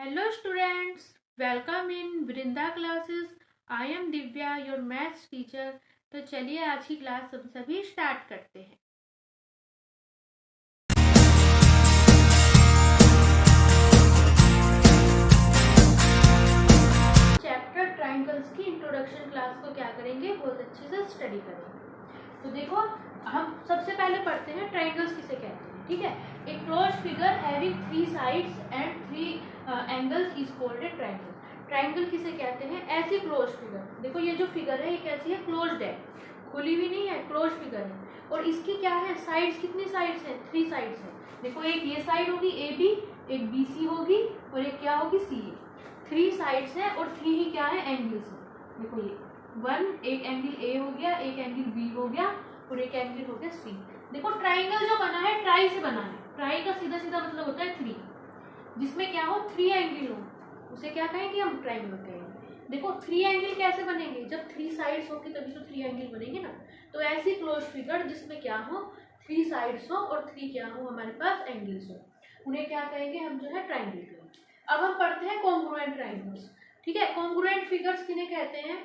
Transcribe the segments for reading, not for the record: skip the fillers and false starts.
Hello students, welcome in Vrinda classes. I am Divya, your maths teacher. तो चलिए आज की क्लास हम सभी स्टार्ट करते हैं। चैप्टर ट्राइंगल्स की इंट्रोडक्शन क्लास को क्या करेंगे, बहुत अच्छे से स्टडी करेंगे। तो देखो, हम सबसे पहले पढ़ते हैं ट्राइंगल्स किसे कहते हैं। ठीक है, a closed figure having 3 sides and 3 angles is called a triangle. Triangle किसे कहते हैं? ऐसी क्लोज फिगर। देखो ये जो फिगर है ये कैसी है? क्लोज्ड है, खुली हुई नहीं है, क्लोज फिगर है। और इसकी क्या है? साइड्स कितनी साइड्स है? 3 साइड्स है। देखो एक ये साइड होगी ए बी, एक बी सी होगी और एक क्या होगी? सी ए। 3 साइड्स है और 3 ही क्या है? एंगल्स है। देखो ये 1, एक एंगल ए हो गया, एक एंगल बी हो गया और एक एंगल हो गया सी। देखो ट्राइंगल जो बना है ट्राई से बना है। ट्राई का सीधा सीधा मतलब होता है 3, जिसमें क्या हो? 3 एंगल हो, उसे क्या कहेंगे हम? ट्राइंगल कहेंगे। देखो 3 एंगल कैसे बनेंगे? जब 3 साइड्स होगी तभी तो 3 एंगल बनेंगे ना। तो ऐसी क्लोज फिगर जिसमें क्या हो? 3 साइड्स हो और 3 क्या हो? हमारे पास एंगल्स हो, उन्हें क्या कहेंगे हम? जो है ट्राइंगल कहेंगे। अब हम पढ़ते हैं कॉन्ग्रुएंट ट्राइंगल्स। ठीक है, कॉन्ग्रुएंट फिगर्स किन्हें कहते हैं?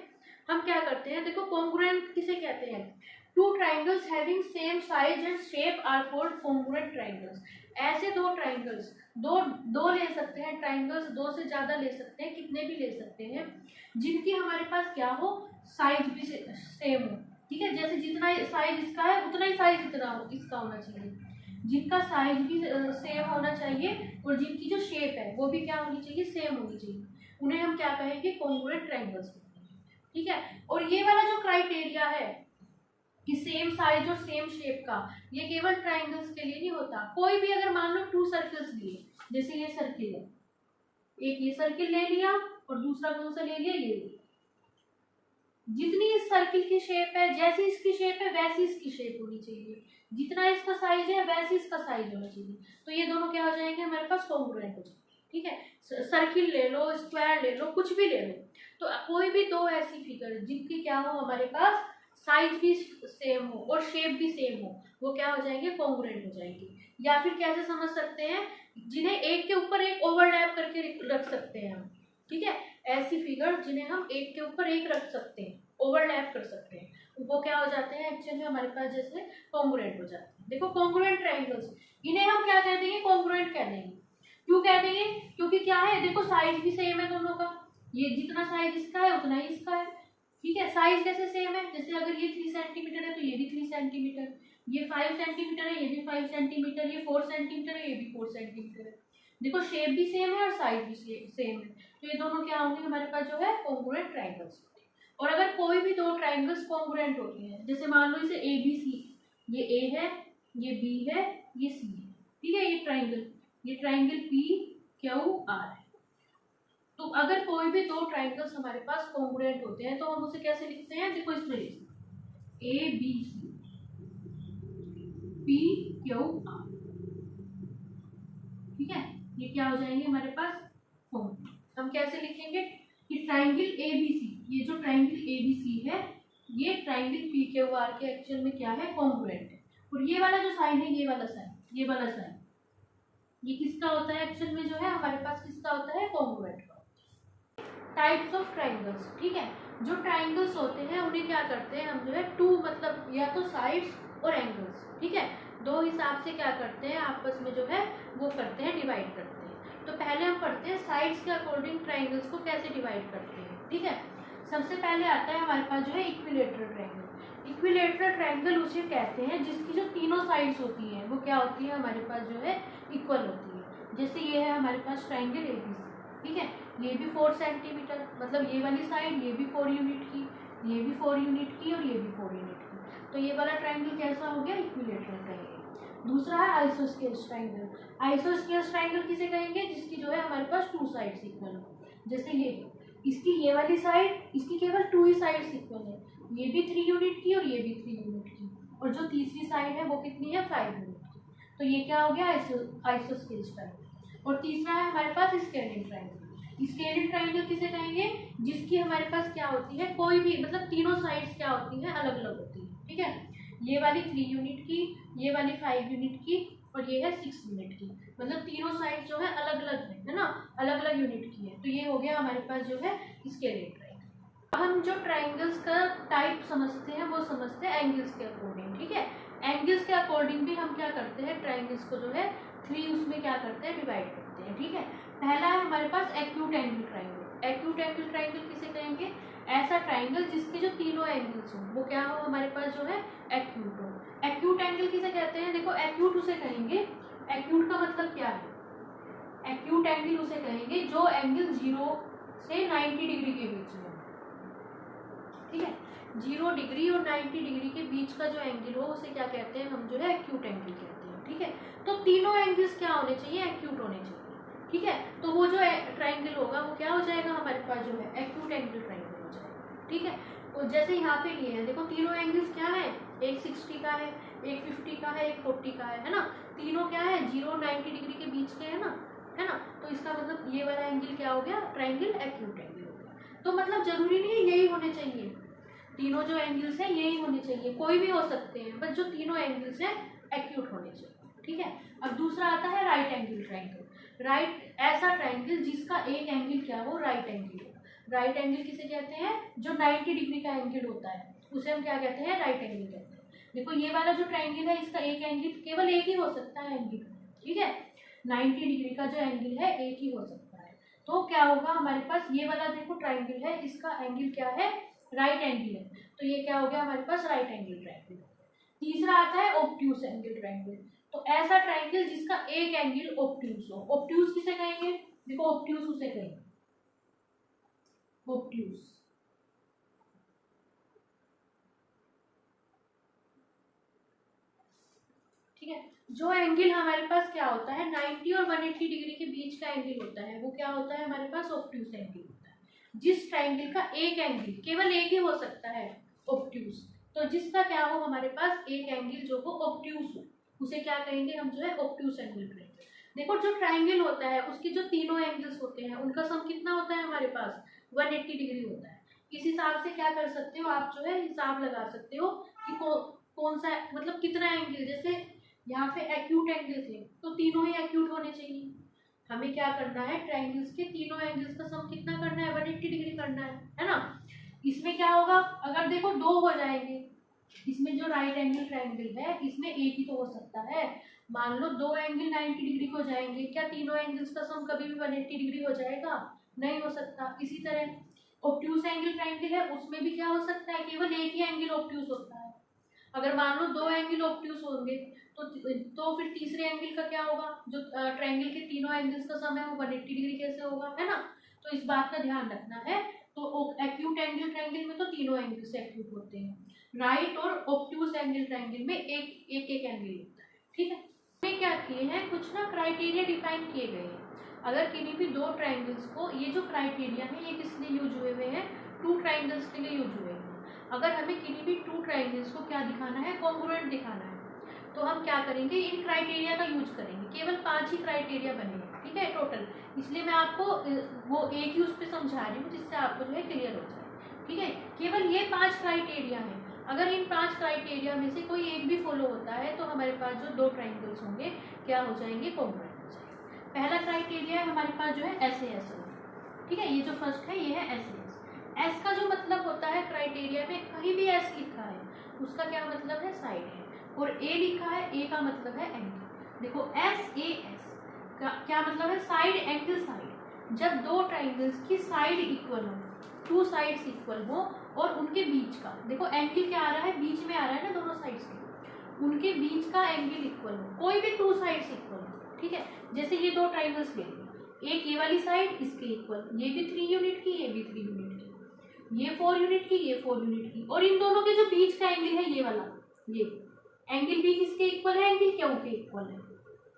हम क्या करते हैं, देखो कॉन्ग्रुएंट किसे कहते हैं? 2 triangles having same size and shape are called congruent triangles. ऐसे 2 ट्राइंगल्स, दो ले सकते हैं ट्राइंगल्स, 2 से ज्यादा ले सकते हैं, कितने भी ले सकते हैं, जिनकी हमारे पास क्या हो? साइज भी सेम हो। ठीक है, जैसे जितना साइज इसका है उतना ही साइज इतना हो इसका होना चाहिए, जिनका साइज भी सेम होना चाहिए और जिनकी जो शेप है वो भी क्या होनी चाहिए? सेम होनी चाहिए। उन्हें हम क्या कहेंगे? Congruent triangles. ठीक है, और ये वाला जो क्राइटेरिया है कि सेम साइज और सेम शेप का, ये केवल ट्राइंगल्स के लिए नहीं होता। कोई भी अगर मान लो 2 सर्कल्स लिए, जैसे ये सर्किल है, एक ये सर्किल ले लिया और दूसरा कौन सा ले लिया? ये। जितनी इस सर्किल की शेप है, जैसी इसकी शेप है वैसी इसकी शेप होनी चाहिए, जितना इसका साइज है वैसी इसका साइज होना चाहिए। तो ये दोनों क्या हो जाएंगे? हमारे पास कॉन्ग्रुएंट हो जाएंगे। ठीक है, सर्किल ले लो, स्क्वायर ले लो, कुछ भी ले लो, तो कोई भी 2 ऐसी फिगर जिनकी क्या हो? हमारे पास साइज भी सेम हो और शेप भी सेम हो, वो क्या हो जाएंगे? कॉन्ग्रुएंट हो जाएंगे। या फिर कैसे समझ सकते हैं? जिन्हें एक के ऊपर एक ओवरलैप करके रख सकते हैं हम। ठीक है, ऐसी फिगर जिन्हें हम एक के ऊपर एक रख सकते हैं, ओवरलैप कर सकते हैं, वो क्या हो जाते हैं? एक्चुअली हमारे पास जैसे कॉन्ग्रुएंट हो जाते हैं। देखो कॉन्ग्रुएंट ट्राइंगल्स, इन्हें हम क्या कह देंगे? कॉन्ग्रुएंट कह देंगे। क्यों कह देंगे? क्योंकि क्या है? देखो साइज भी सेम है दोनों का, ये जितना साइज इसका है उतना ही इसका है। ठीक है, साइज कैसे सेम है? जैसे अगर ये 3 सेंटीमीटर है तो ये भी 3 सेंटीमीटर, ये 5 सेंटीमीटर है, ये भी 5 सेंटीमीटर, ये 4 सेंटीमीटर है, ये भी 4 सेंटीमीटर है। देखो शेप भी सेम है और साइज भी सेम है, तो ये दोनों क्या होंगे? हमारे पास जो है कॉन्ग्रुएंट ट्राइंगल्स। और अगर कोई भी 2 ट्राइंगल्स कॉन्ग्रुएंट होते हैं, जैसे मान लो इसे ए बी सी, ये ए है, ये बी है, ये सी है। ठीक है, ये ट्राइंगल पी क्यू आर है। तो अगर कोई भी 2 ट्राइंगल्स हमारे पास कॉन्ग्रुएंट होते हैं तो हम उसे कैसे लिखते हैं? देखो इस तरह लिखते हैं, A B C P Q R. ठीक है, ये क्या हो जाएंगे हमारे पास? कॉन्ग्रुएंट। हम कैसे लिखेंगे कि ट्राइंगल ए बी सी, ये जो ट्राइंगल ए बी सी है ये ट्राइंगल पी क्यू आर के एक्चुअल में क्या है? कॉन्ग्रुएंट है। और ये वाला जो साइन है, ये वाला साइन, ये वाला साइन, ये किसका होता है? एक्चुअल में जो है हमारे पास किसका होता है? कॉन्ग्रुएंट का। Types of triangles. ठीक है, जो ट्राइंगल्स होते हैं उन्हें क्या करते हैं हम? जो है 2 मतलब या तो साइड्स और एंगल्स। ठीक है, 2 हिसाब से क्या करते हैं? आपस में जो है वो करते हैं, डिवाइड करते हैं। तो पहले हम पढ़ते हैं साइड्स के अकॉर्डिंग ट्राइंगल्स को कैसे डिवाइड करते हैं। ठीक है, सबसे पहले आता है हमारे पास जो है इक्विलेटरल ट्राइंगल। इक्विलेटरल ट्राइंगल उसे कहते हैं जिसकी जो तीनों साइड्स होती हैं वो क्या होती है? हमारे पास जो है इक्वल होती है। जैसे ये है हमारे पास ट्राइंगल एबीसी। ठीक है, ये भी 4 सेंटीमीटर, मतलब ये वाली साइड ये भी 4 यूनिट की, ये भी 4 यूनिट की और ये भी 4 यूनिट की। तो ये वाला ट्राइंगल कैसा हो गया? Equilateral triangle. दूसरा है आइसोस्केल्स ट्राइंगल। आइसोस्केल्स ट्राइंगल किसे कहेंगे? जिसकी जो है हमारे पास 2 साइड्स इक्वल हो। जैसे ये, इसकी ये वाली साइड, इसकी केवल 2 ही साइड्स इक्वल है, ये भी 3 यूनिट की और ये भी 3 यूनिट की, और जो तीसरी साइड है वो कितनी है? 5 यूनिट की। तो ये क्या हो गया? Isosceles triangle. और तीसरा है हमारे पास स्केलिंग ट्राइंगल। स्केलिंग ट्राइंगल किसे कहेंगे? जिसकी हमारे पास क्या होती है? कोई भी मतलब तीनों साइड्स क्या होती हैं? अलग अलग होती है। ठीक है, ये वाली 3 यूनिट की, ये वाली 5 यूनिट की और ये है 6 यूनिट की। मतलब तीनों साइड जो है अलग अलग है ना, अलग अलग यूनिट की है। तो ये हो गया हमारे पास जो है इसके लिए ट्राइंगल। अब हम जो ट्राइंगल्स का टाइप समझते हैं वो समझते हैं एंगल्स के अकॉर्डिंग, ठीक है। एंगल्स के अकॉर्डिंग भी हम क्या करते हैं, ट्राइंगल्स को जो है 3 उसमें क्या करते हैं, डिवाइड करते हैं, ठीक है। पहला है हमारे पास acute angle triangle. Acute angle triangle किसे कहेंगे, ऐसा ट्राइंगल जिसके जो तीनों एंगल्स हो वो क्या हो, हमारे पास जो है एक्यूट हो। एक्यूट एंगल किसे कहते हैं, देखो एक्यूट उसे कहेंगे, एक्यूट का मतलब क्या है, एक्यूट एंगल उसे कहेंगे जो एंगल 0 से 90 डिग्री के बीच में, ठीक है। 0 डिग्री और 90 डिग्री के बीच का जो एंगल हो उसे क्या कहते हैं, हम जो है एक्यूट एंगल कहते हैं, ठीक है। तो तीनों एंगल्स क्या होने चाहिए, एक्यूट होने चाहिए, ठीक है। तो वो जो ट्राइंगल होगा वो क्या हो जाएगा, हमारे पास जो है एक्यूट एंगल ट्राइंगल हो जाएगा, ठीक है। तो जैसे यहाँ पे लिए हैं, देखो तीनों एंगल्स क्या है, एक 60 का है, एक 50 का है, एक 40 का है ना। तीनों क्या है, 0 90 डिग्री के बीच के है ना, है ना। तो इसका मतलब ये वाला एंगल क्या हो गया, ट्राइंगल एक्यूट एंगल हो गया। तो मतलब जरूरी नहीं है यही होने चाहिए, तीनों जो एंगल्स हैं यही होने चाहिए, कोई भी हो सकते हैं, बस जो तीनों एंगल्स हैं एक्यूट होने चाहिए, ठीक है। अब दूसरा आता है राइट एंगल ट्राइंगल। राइट ऐसा ट्राइंगल जिसका एक एंगल क्या हो, राइट एंगल हो। राइट एंगल किसे कहते हैं, जो 90 डिग्री का एंगल होता है उसे हम क्या कहते हैं, राइट एंगल कहते हैं। देखो ये वाला जो ट्राइंगल है इसका एक एंगल केवल एक ही हो सकता है एंगल, ठीक है। 90 डिग्री का जो एंगल है एक ही हो सकता है। तो क्या होगा हमारे पास, ये वाला देखो ट्राइंगल है, इसका एंगल क्या है, राइट एंगल है। तो ये क्या हो गया हमारे पास, राइट एंगल ट्राइंगल। तीसरा आता है ऑब्ट्यूज एंगल ट्राइंगल। तो ऐसा ट्राइंगल जिसका एक एंगल ऑब्ट्यूज हो। ऑब्ट्यूज किसे कहेंगे, देखो ऑब्ट्यूज उसे कहेंगे, ऑब्ट्यूज, ठीक है। जो एंगल हमारे पास क्या होता है, 90 और 180 डिग्री के बीच का एंगल होता है वो क्या होता है, हमारे पास ऑब्ट्यूज एंगल होता है। जिस ट्राइंगल का एक एंगल केवल एक ही हो सकता है, ऑब्ट्यूज, तो जिसका क्या हो हमारे पास एक एंगल जो हो ऑब्ट्यूज हो उसे क्या कहेंगे, हम जो है ऑब्ट्यूज एंगल कहेंगे। देखो जो ट्राइंगल होता है उसके जो तीनों एंगल्स होते हैं उनका सम कितना होता है हमारे पास, 180 डिग्री होता है। इस हिसाब से क्या कर सकते हो आप, जो है हिसाब लगा सकते हो कि कौन सा मतलब कितना एंगल, जैसे यहाँ पे एक्यूट एंगल थे तो तीनों ही एक्यूट होने चाहिए। हमें क्या करना है, ट्राइंगल्स के तीनों एंगल्स का सम कितना करना है, 180 डिग्री करना है ना। इसमें क्या होगा, अगर देखो दो हो जाएंगे, इसमें जो राइट एंगल ट्राइंगल है इसमें एक ही तो हो सकता है। मान लो दो एंगल 90 डिग्री हो जाएंगे, क्या तीनों एंगल्स का सम कभी भी 180 डिग्री हो जाएगा, नहीं हो सकता। इसी तरह ऑब्ट्यूज एंगल ट्राइंगल है उसमें भी क्या हो सकता है, केवल एक ही एंगल ऑब्ट्यूज होता है। अगर मान लो दो एंगल ऑब्ट्यूज होंगे तो फिर तीसरे एंगल का क्या होगा, जो ट्राइंगल के तीनों एंगल्स का सम है वो 180 डिग्री कैसे होगा, है ना। तो इस बात का ध्यान रखना है। तो एक्यूट एंगल ट्राइंगल में तो तीनों एंगल से एक्यूट होते हैं, राइट और ऑब्ट्यूज एंगल ट्राइंगल में एक एक एंगल होता है, ठीक है। हमने क्या किए हैं, कुछ ना क्राइटेरिया डिफाइन किए गए हैं। अगर किन्हीं भी दो ट्राइंगल्स को, ये जो क्राइटेरिया है ये किस लिए यूज हुए हुए हैं, टू ट्राइंगल्स के लिए यूज हुए हैं। अगर हमें किन्हीं भी टू ट्राइंगल्स को क्या दिखाना है, कॉन्ग्रुएंट दिखाना है, तो हम क्या करेंगे, इन क्राइटेरिया का यूज करेंगे। केवल 5 ही क्राइटेरिया बने हैं, ठीक है, टोटल। इसलिए मैं आपको वो एक ही उस पर समझा रही हूँ जिससे आपको जो है क्लियर हो जाए, ठीक है। केवल ये 5 क्राइटेरिया हैं। अगर इन 5 क्राइटेरिया में से कोई एक भी फॉलो होता है तो हमारे पास जो दो ट्राइंगल्स होंगे क्या हो जाएंगे, कॉन्ग्रुएंट हो जाएंगे। पहला क्राइटेरिया है हमारे पास जो है SAS होगा, ठीक है। ये जो फर्स्ट है ये है SAS। एस का जो मतलब होता है क्राइटेरिया में, कहीं भी एस लिखा है उसका क्या मतलब है, साइड है। और ए लिखा है, ए का मतलब है एंगल। देखो SAS का क्या मतलब है, साइड एंगल साइड। जब दो ट्राइंगल्स की साइड इक्वल हो, टू साइड्स इक्वल हो और उनके बीच का, देखो एंगल क्या आ रहा है, बीच में आ रहा है ना दोनों साइड्स के, उनके बीच का एंगल इक्वल हो, कोई भी टू साइड्स इक्वल हो, ठीक है। जैसे ये दो ट्राइंगल्स ले लिया, एक ये वाली साइड इसके इक्वल, ये भी 3 यूनिट की, ये भी 3 यूनिट की, ये 4 यूनिट की, ये 4 यूनिट की, और इन दोनों के जो बीच का एंगल है ये वाला, ये एंगल भी किसके इक्वल है, एंगल क्यू के इक्वल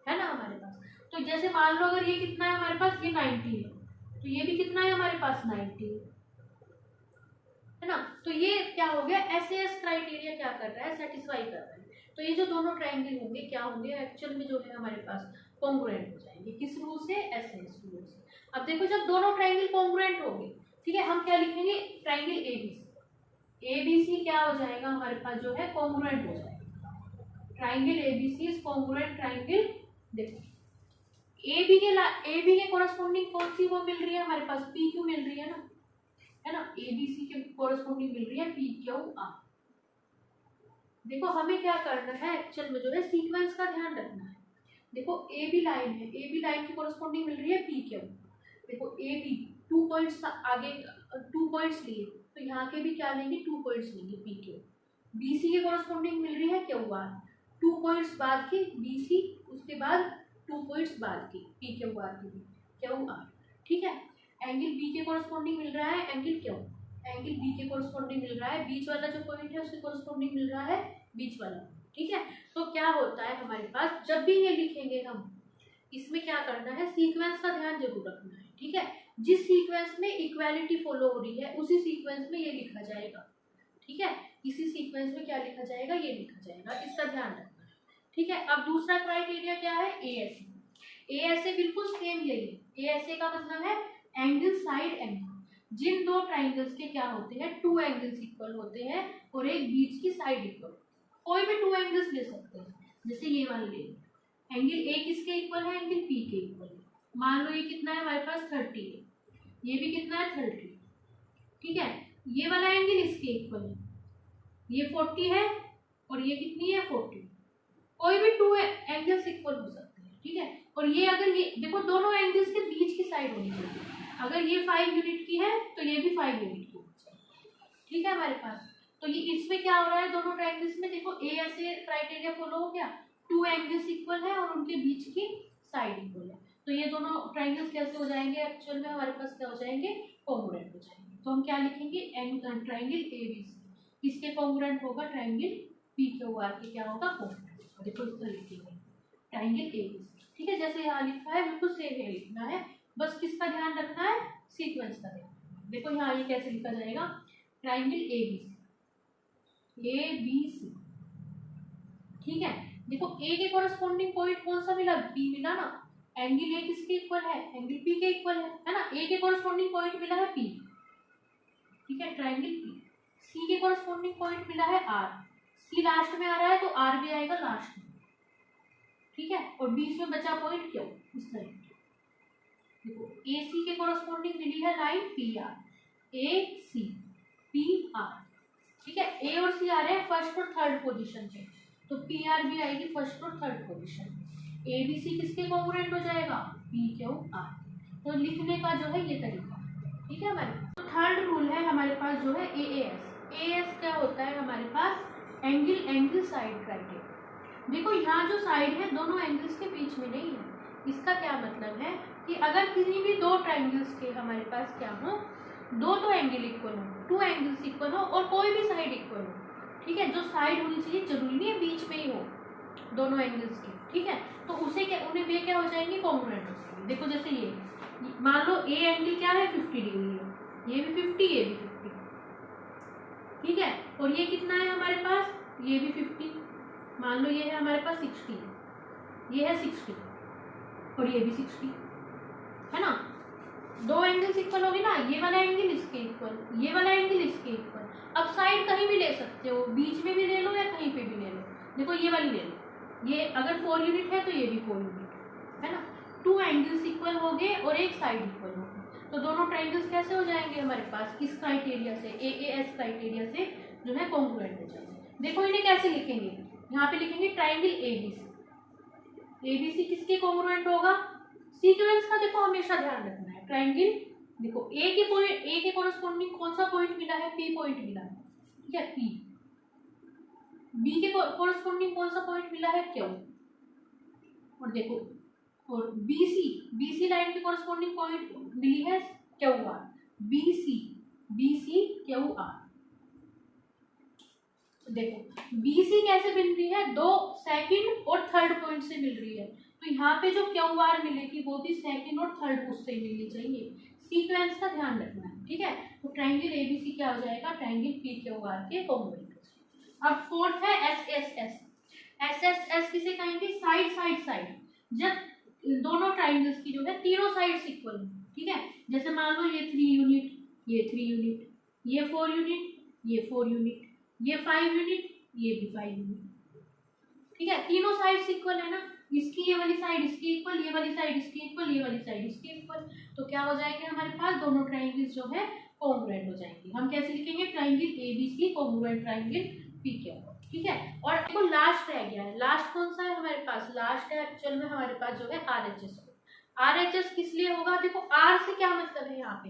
है ना हमारे पास। तो जैसे मान लो अगर ये कितना है हमारे पास, ये 90 है, तो ये भी कितना है हमारे पास, 90 है ना। तो ये क्या हो गया, SAS क्राइटेरिया क्या कर रहा है, सेटिस्फाई कर रहा है। तो ये जो दोनों ट्राइंगल होंगे क्या होंगे, एक्चुअल में जो है हमारे पास कॉन्ग्रुएंट हो जाएंगे। किस रूल से, SAS रूल से। अब देखो जब दोनों ट्राइंगल कॉन्ग्रुएंट होंगे, ठीक है, हम क्या लिखेंगे, ट्राइंगल ABC क्या हो जाएगा हमारे पास जो है, कॉन्ग्रुएंट हो जाएगा। Triangle ABC is congruent triangle. देखो ए बी के कोरस्पोंडिंग कौन सी वो मिल रही है हमारे पास, पी क्यू मिल रही है ना, ए बी सी के कोरस्पोंडिंग मिल रही है पी क्यू आर। देखो हमें क्या करना है एक्चुअल में जो है सीक्वेंस का ध्यान रखना है। देखो ए बी लाइन है, ए बी लाइन की कोरस्पोंडिंग मिल रही है पी क्यू। देखो ए बी 2 पॉइंट्स आगे 2 पॉइंट्स लिए, तो यहाँ के भी क्या लेंगे 2 पॉइंट्स लेंगे पी क्यू। बी सी के कोरस्पोंडिंग मिल रही है क्यू आर, 2 पॉइंट्स बाद की बी सी, उसके बाद 2 पॉइंट्स बाद की पी क्यू आर की भी क्यू आर। ठीक है, एंगल बी के कोरस्पोंडिंग मिल रहा है एंगल क्यू, एंगल बी के कोरस्पोंडिंग मिल रहा है बीच वाला जो पॉइंट है उसके कोरस्पोंडिंग मिल रहा है बीच वाला। ठीक है, तो क्या होता है हमारे पास जब भी ये लिखेंगे हम, इसमें क्या करना है सीक्वेंस का ध्यान जरूर रखना है। ठीक है, जिस सीक्वेंस में इक्वालिटी फॉलो हो रही है उसी सीक्वेंस में ये लिखा जाएगा। ठीक है, इसी सीक्वेंस में क्या लिखा जाएगा, ये लिखा जाएगा, इसका ध्यान रखना है। ठीक है, अब दूसरा क्राइटेरिया क्या है, A S A. A S A बिल्कुल सेम यही है। ए एस ए का मतलब है एंगल साइड एंगल। जिन दो ट्राइंगल्स के क्या होते हैं, 2 एंगल्स इक्वल होते हैं और एक बीच की साइड इक्वल। कोई भी 2 एंगल्स ले सकते हैं, जैसे ये वाले ले, एंगल ए किसके इक्वल है, एंगल पी के इक्वल है। मान लो ये कितना है हमारे पास 30 है, ये भी कितना है 30। ठीक है, ये वाला एंगल इसके इक्वल है, ये 40 है और ये कितनी है 40। कोई भी 2 एंगल्स इक्वल हो सकते हैं। ठीक है, और ये अगर ये देखो दोनों एंगल्स के बीच की साइड होनी चाहिए। अगर ये 5 यूनिट की है तो ये भी 5 यूनिट की होनी चाहिए। ठीक है हमारे पास, तो ये इसमें क्या हो रहा है दोनों ट्राइंगल्स में, देखो ए ऐसे क्राइटेरिया फॉलो हो गया, 2 एंगल्स इक्वल है और उनके बीच की साइड इक्वल है। तो ये दोनों ट्राइंगल्स कैसे हो जाएंगे एक्चुअल में हमारे पास, क्या हो जाएंगे, कॉन्ग्रुएंट हो जाएंगे। तो हम क्या लिखेंगे, ट्राइंगल ए बी सी, इसके कॉन्ग्रुएंट होगा ट्राइंगल पी क्यू आर के क्या होगा, कॉन्ग्रुएंट। देखो इस तरह लिखेंगे ट्राइंगल ए बी सी। ठीक है, जैसे यहाँ लिखा है बिल्कुल सेम है लिखना है, बस किसका ध्यान रखना है, सीक्वेंस का ध्यान। देखो यहाँ ये कैसे लिखा जाएगा, triangle A B C, A B C. ठीक है, देखो ए के कोरस्पोंडिंग पॉइंट कौन सा मिला, बी मिला ना, एंगल ए किसके इक्वल है, एंगल पी के इक्वल है ना, ए के कोरस्पोंडिंग पॉइंट मिला है पी। ठीक है, ट्राइंगल पी। सी के कोरस्पोंडिंग पॉइंट मिला है आर, सी लास्ट में आ रहा है तो आर भी आएगा लास्ट में। ठीक है, और बीच में बचा पॉइंट क्यों, इस तरह देखो ए सी के कोरस्पोंडिंग मिली है line P R, A C P R. ठीक है, ए और सी आ रहे हैं फर्स्ट और थर्ड पोजीशन पे, तो पी आर भी आएगी फर्स्ट और third position. A B C किसके कॉन्ग्रुएंट हो जाएगा, पी क्यू आर। तो लिखने का जो है ये तरीका। ठीक है हमारे पास, तो थर्ड रूल है हमारे पास जो है ए एस। ए एस क्या होता है हमारे पास, एंगल साइड क्राइटेरिया। देखो यहाँ जो साइड है दोनों एंगल्स के बीच में नहीं है। इसका क्या मतलब है कि अगर किसी भी 2 ट्राइंगल्स के हमारे पास क्या हो, 2 तो एंगल इक्वल हो, 2 एंगल्स इक्वल हो और कोई भी साइड इक्वल हो। ठीक है, जो साइड होनी चाहिए जरूरी नहीं है बीच में ही हो दोनों एंगल्स के। ठीक है, तो उसे क्या, उन्हें वे क्या हो जाएंगे, कॉन्ग्रुएंट हो जाएंगे। देखो जैसे ये मान लो ए एंगल क्या है 50 डिग्री है, ये भी 50, ये भी 50। ठीक है, और ये कितना है हमारे पास, ये भी 50। मान लो ये है हमारे पास 60, ये है 60 और ये भी 60 है ना। 2 एंगल्स इक्वल होगी ना, ये वाला एंगल इसके इक्वल, ये वाला एंगल इसके इक्वल। अब साइड कहीं भी ले सकते हो, बीच में भी ले लो या कहीं पे भी ले लो। देखो ये वाली ले लो, ये अगर 4 यूनिट है तो ये भी 4 यूनिट है ना। 2 एंगल्स इक्वल हो गए और एक साइड इक्वल हो गई, तो दोनों ट्राइंगल्स कैसे हो जाएंगे हमारे पास, किस क्राइटेरिया से, ए एस क्राइटेरिया से जो है कॉन्ग्रुएंट हो जाएंगे। देखो इन्हें कैसे लिखेंगे, यहाँ पे लिखेंगे triangle A B C. A B C किसके कॉन्ग्रुएंट होगा, सीक्वेंस का देखो हमेशा ध्यान रखना है। ट्राइंगल देखो ए के पॉइंट, ए के कोरस्पोंडिंग कौन सा पॉइंट मिला है, पी पॉइंट मिला है। ठीक है, पी। बी के कोरस्पोंडिंग कौन सा पॉइंट मिला है, क्यू। और देखो और बी सी लाइन के कोरस्पोंडिंग पॉइंट मिली है Q R, B C Q R. देखो बी सी कैसे मिल रही है, 2 सेकंड और थर्ड पॉइंट से मिल रही है, तो यहाँ पे जो क्यू आर मिलेगी वो भी सेकंड और थर्ड उससे मिलनी चाहिए। सीक्वेंस का ध्यान रखना है। ठीक है, तो ट्राइंगल एबीसी क्या हो जाएगा, ट्राइंगल पी क्यू आर के कॉन्ग्रुएंट। अब फोर्थ है S S S. S S S किसे कहेंगे, साइड साइड साइड। जब दोनों ट्राइंगल्स की जो है तीनों साइड्स इक्वल हो। ठीक है, जैसे मान लो ये 3 यूनिट, ये 3 यूनिट, ये 4 यूनिट, ये 4 यूनिट, ये 5 यूनिट, ये भी 5 यूनिट। ठीक है, तीनों साइड्स इक्वल है ना, इसकी ये वाली साइड इसकी इक्वल, ये वाली साइड इसकी इक्वल, ये वाली साइड इसकी इक्वल, तो क्या हो जाएंगे हमारे पास दोनों ट्राइंगल्स जो है कॉन्ग्रुएंट हो जाएंगे। हम कैसे लिखेंगे, triangle ABC congruent triangle PQ, ठीक है। और देखो लास्ट रह गया है, लास्ट कौन सा है हमारे पास, लास्ट है एक्चुअल में हमारे पास जो है RHS। RHS किस लिए होगा, देखो R से क्या मतलब है, यहाँ पे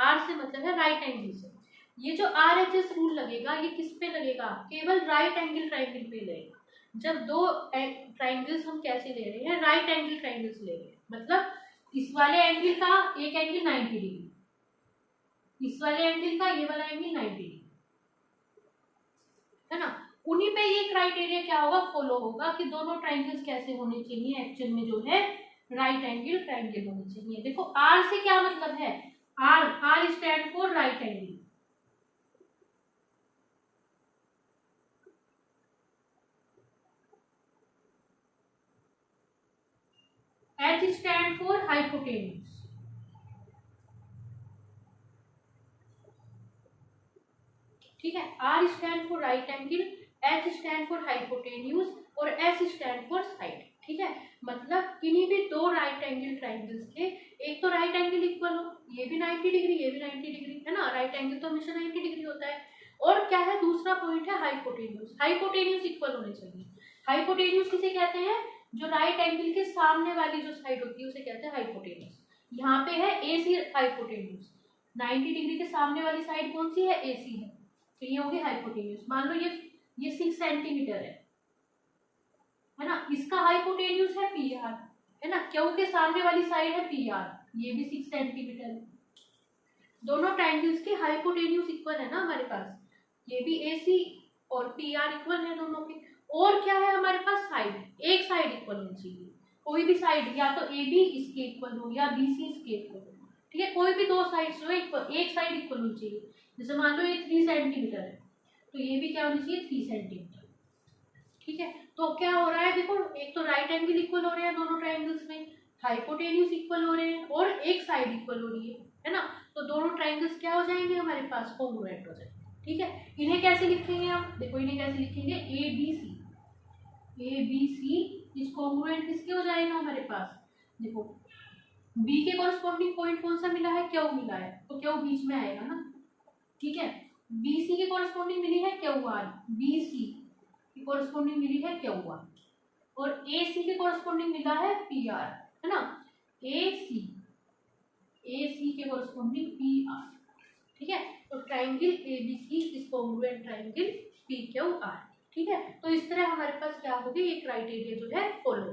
R से मतलब है राइट एंगल से। ये जो RHS रूल लगेगा ये किस पे लगेगा, केवल राइट एंगल ट्राइंगल पे लगेगा। जब दो ट्राइंगल्स हम कैसे ले रहे हैं, राइट एंगल ट्राइंगल्स ले रहे हैं, मतलब इस वाले एंगल का एक एंगल 90 डिग्री, इस वाले एंगल का ये वाला एंगल 90 डिग्री, है ना। उन्हीं पे ये क्राइटेरिया क्या होगा, फॉलो होगा कि दोनों ट्राइंगल्स कैसे होने चाहिए, एक्चुअल में जो है राइट एंगल ट्राइंगल होने चाहिए। देखो आर से क्या मतलब है, R stand for right angle, H stand for hypotenuse, ठीक है। R stand for right angle, H stand for hypotenuse और एस स्टैंड फॉर साइड, ठीक है। मतलब किन्हीं भी दो राइट एंगल ट्राइंगल्स के, एक तो राइट एंगल इक्वल हो, ये भी 90 डिग्री ये भी 90 डिग्री, है ना, राइट एंगल तो हमेशा 90 डिग्री होता है। और क्या है दूसरा पॉइंट है हाइपोटेन्यूज, हाइपोटेन्यूज इक्वल होने चाहिए। हाइपोटेन्यूज किसे कहते हैं, जो राइट एंगल के सामने वाली जो साइड होती है उसे कहते हैं हाइपोटेन्यूज। यहाँ पे है AC हाइपोटेन्यूज, 90 डिग्री के सामने वाली साइड कौन सी है, AC है, तो ये होगी हाइपोटेन्यूज। मान लो ये 6 सेंटीमीटर है ना, इसका हाइपोटेन्यूज है PR, है ना, क्यों के सामने वाली साइड है PR, ये भी 6 सेंटीमीटर है। दोनों ट्राइंगल्स के हाइपोटेन्यूज इक्वल है ना हमारे पास, ये भी AC और PR इक्वल है दोनों के। और क्या है हमारे पास, साइड, एक साइड इक्वल होनी चाहिए, कोई भी साइड, या तो AB इसके इक्वल हो या BC इसके इक्वल हो, ठीक है। कोई भी दो साइड जो है इक्वल, एक साइड इक्वल होनी चाहिए। जैसे मान लो ये 3 सेंटीमीटर है तो ये भी क्या होनी चाहिए, 3 सेंटीमीटर, ठीक है। तो क्या हो रहा है, देखो एक तो राइट एंगल इक्वल हो रहे हैं दोनों ट्राइंगल्स में, हाइपोटेन्यूज इक्वल हो रहे हैं और एक साइड इक्वल हो रही है ना। तो दोनों ट्राइंगल्स क्या हो जाएंगे हमारे पास, कॉन्ग्रुएंट हो जाएंगे, ठीक है। इन्हें कैसे लिखेंगे हम, देखो इन्हें कैसे लिखेंगे, ABC इस कॉन्ग्रुएंट किसके हो जाएगा हमारे पास, देखो B के कॉरस्पॉन्डिंग पॉइंट कौन सा मिला है, क्यू मिला है, तो क्यू बीच में आएगा ना, ठीक है। BC के कॉरस्पॉन्डिंग मिली है QR, BC की कॉरस्पॉन्डिंग मिली है QR, और AC के कॉरस्पॉन्डिंग मिला है PR, है ना, AC के कॉरस्पॉन्डिंग PR, ठीक है। तो triangle ABC is congruent triangle PQR, ठीक है। तो इस तरह हमारे पास क्या होगी, ये क्राइटेरिया जो है फॉलो।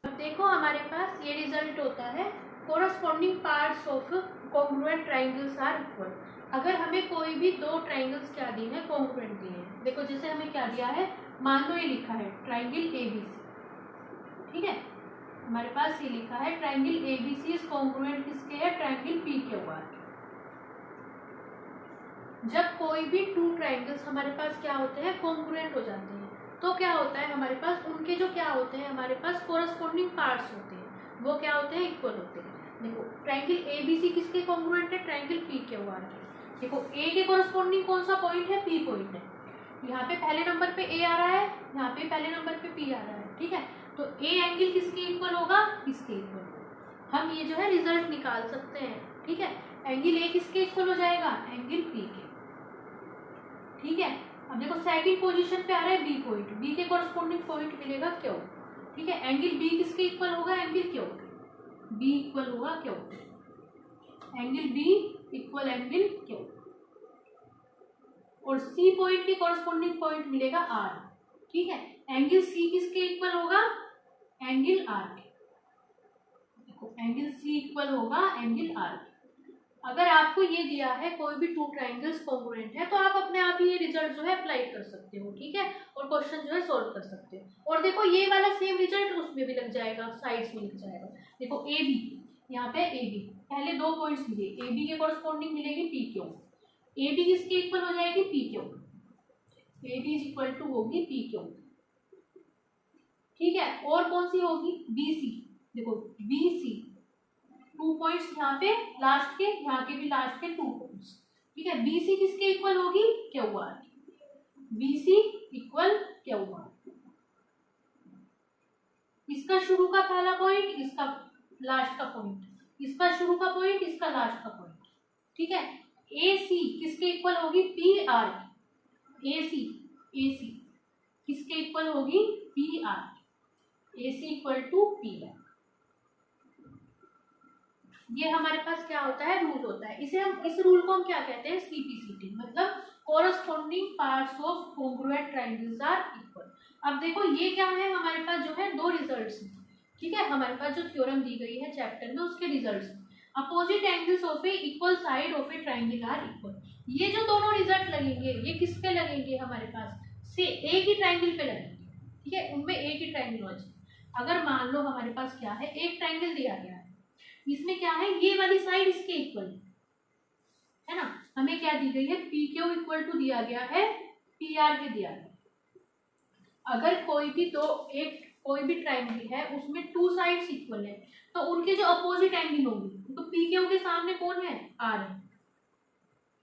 अब देखो हमारे पास ये रिजल्ट होता है, corresponding parts of congruent triangles are equal. अगर हमें कोई भी दो ट्राइंगल्स क्या दिए हैं, कॉन्ग्रुएंट दिए हैं, देखो जैसे हमें क्या दिया है, मान लो ये लिखा है ट्राइंगल ABC, ठीक है, हमारे पास ये लिखा है ट्राइंगल ABC इज कॉन्ग्रुएंट किसके है, ट्राइंगल PQR। जब कोई भी टू ट्राइंगल्स हमारे पास क्या होते हैं, कॉन्ग्रुएंट हो जाते हैं, तो क्या होता है हमारे पास, उनके जो क्या होते हैं हमारे पास कोरस्पॉन्डिंग पार्ट्स होते हैं, वो क्या होते हैं, इक्वल होते हैं। देखो ट्राइंगल ABC किसके कॉन्ग्रुएंट है, ट्राइंगल PQR के। देखो A के कोरस्पॉन्डिंग कौन सा पॉइंट है, P पॉइंट है, यहाँ पे पहले नंबर पे A आ रहा है, यहाँ पे पहले नंबर पे P आ रहा है, ठीक है। तो A एंगल किसके इक्वल होगा, इसके इक्वल। हम ये जो है रिजल्ट निकाल सकते हैं, ठीक है। एंगल A किसके इक्वल हो जाएगा, एंगल P के, ठीक है। अब देखो सेकंड पोजीशन पे आ रहा है B पॉइंट, B के कॉरस्पॉन्डिंग पॉइंट मिलेगा Q, ठीक है। एंगल B किसके इक्वल होगा, एंगल Q के, B इक्वल होगा Q के, angle B equal angle Q, और C पॉइंट के कॉरस्पॉन्डिंग पॉइंट मिलेगा R, ठीक है। एंगल C किसके इक्वल होगा, एंगल R के, देखो एंगल C इक्वल होगा एंगल R के। अगर आपको ये दिया है कोई भी टू ट्राइंगल्स कॉन्ग्रुएंट है, तो आप अपने आप ही ये रिजल्ट जो है अप्लाई कर सकते हो, ठीक है, और क्वेश्चन जो है सॉल्व कर सकते हो। और देखो ये वाला सेम रिजल्ट उसमें भी लग जाएगा, साइड्स में लग जाएगा। देखो AB, यहाँ पे AB पहले दो पॉइंट्स मिले, AB के कॉरस्पॉन्डिंग मिलेगी PQ, AB किसके इक्वल हो जाएगी, PQ, AB is equal to होगी PQ, ठीक है। और कौन सी होगी, BC, देखो BC 2 पॉइंट्स यहाँ पे लास्ट के, यहाँ के भी लास्ट के 2 पॉइंट्स, ठीक है। BC किसके इक्वल होगी, QR, BC इक्वल QR, इसका शुरू का पहला पॉइंट, इसका लास्ट का पॉइंट, इसका शुरू का पॉइंट, इसका लास्ट का पॉइंट, ठीक है। ए सी किसके इक्वल होगी, पी आर। ए सी किसके इक्वल होगी, P R. A C equal to P R. ये हमारे पास क्या होता है, रूल होता है। इसे हम, इस रूल को हम क्या कहते हैं, सीपीसीटी, मतलब corresponding parts of congruent triangles are equal. अब देखो ये क्या है, हमारे पास जो है दो रिजल्ट्स हैं, ठीक है। हमारे पास जो थ्योरम दी गई है चैप्टर में उसके results, opposite angles of a equal side of a triangle are equal. ये जो दोनों रिजल्ट लगेंगे ये किस पे लगेंगे, हमारे पास से एक ही ट्रायंगल पे लगेंगे, ठीक है। उनमें एक ही ट्रायंगल होना चाहिए। अगर मान लो हमारे पास क्या है, एक ट्रायंगल दिया गया है, इसमें क्या है, ये वाली साइड इसके इक्वल है ना। हमें क्या दी गई है, पी क्यू इक्वल टू दिया गया है पी आर के दिया गया। अगर कोई भी कोई भी ट्रायंगल है उसमें टू साइड्स इक्वल है, तो उनके जो अपोजिट एंगल होंगे, तो पी क्यू के सामने कौन है, आर है,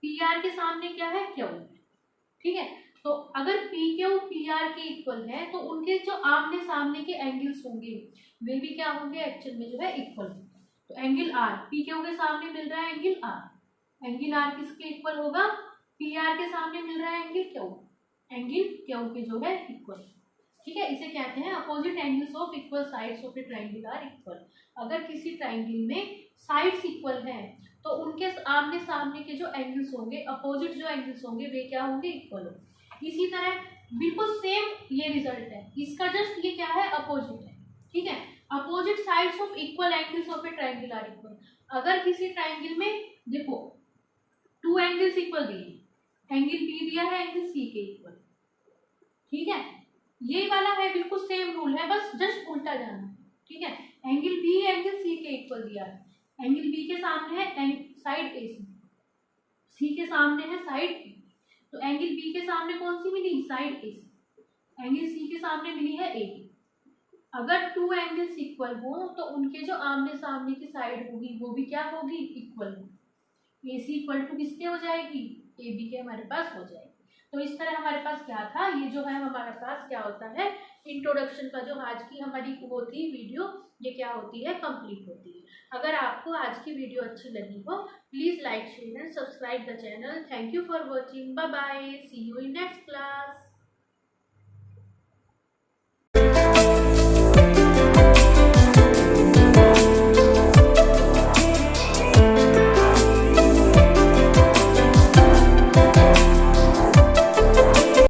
पी आर के सामने क्या है, क्यू है, ठीक है। तो अगर पी क्यू पी आर के इक्वल है तो उनके जो आमने सामने के एंगल्स होंगे वे भी क्या होंगे, एक्चुअल में जो है इक्वल। तो एंगल आर, पी क्यू के सामने मिल रहा है एंगल आर, एंगल आर किसके इक्वल होगा, पी आर के सामने मिल रहा है एंगल क्यू, एंगल क्यू के जो है इक्वल, ठीक है। इसे कहते हैं opposite angles of equal sides of a triangle are equal. अगर किसी ट्रायंगल में साइड्स इक्वल हैं तो उनके आमने सामने के जो एंगल्स होंगे, अपोजिट जो एंगल्स होंगे वे क्या होंगे, इक्वल होंगे। इसी तरह बिल्कुल सेम ये रिजल्ट है, इसका जस्ट ये क्या है, अपोजिट है, ठीक है। Opposite sides of equal angles of a triangle are equal. अगर किसी ट्रायंगल में देखो टू एंगल्स इक्वल दिए, एंगल बी दिया है एंगल सी के इक्वल, ठीक है। ये वाला है बिल्कुल सेम रूल है, बस जस्ट उल्टा जाना है, ठीक है। एंगल बी एंगल सी के इक्वल दिया है, एंगल बी के सामने है साइड ए सी के सामने है साइड ए, तो एंगल बी के सामने कौन सी मिली, साइड ए सी, एंगल सी के सामने मिली है ए। अगर टू एंगल्स इक्वल हो तो उनके जो आमने सामने की साइड होगी वो भी क्या होगी, इक्वल होगी। ए सी इक्वल टू किसके हो जाएगी, ए बी के हमारे पास हो जाएगी। तो इस तरह हमारे पास क्या था, ये जो है हमारे पास क्या होता है, इंट्रोडक्शन का जो आज की हमारी वो थी वीडियो, ये क्या होती है, कंप्लीट होती है। अगर आपको आज की वीडियो अच्छी लगी हो please like share and subscribe the channel. Thank you for watching, bye bye, see you in next class.